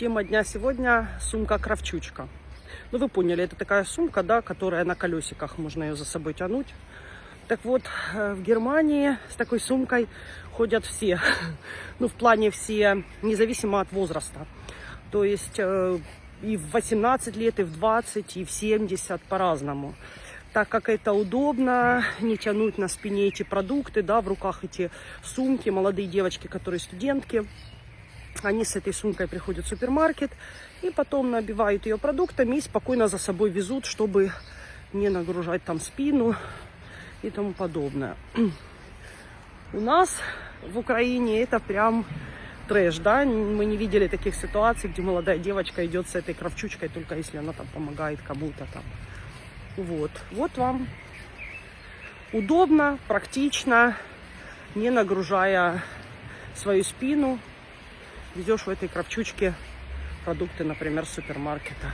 Тема дня сегодня – сумка-кравчучка. Ну, вы поняли, это такая сумка, да, которая на колесиках, можно ее за собой тянуть. Так вот, в Германии с такой сумкой ходят все. Ну, в плане все, независимо от возраста. То есть и в 18 лет, и в 20, и в 70 по-разному. Так как это удобно, не тянуть на спине эти продукты, да, в руках эти сумки. Молодые девочки, которые студентки, они с этой сумкой приходят в супермаркет и потом набивают ее продуктами и спокойно за собой везут, чтобы не нагружать там спину и тому подобное. У нас в Украине это прям трэш, да, мы не видели таких ситуаций, где молодая девочка идет с этой кравчучкой, только если она там помогает кому-то там. Вот вам удобно, практично, не нагружая свою спину, везешь в этой кравчучке продукты, например, с супермаркета.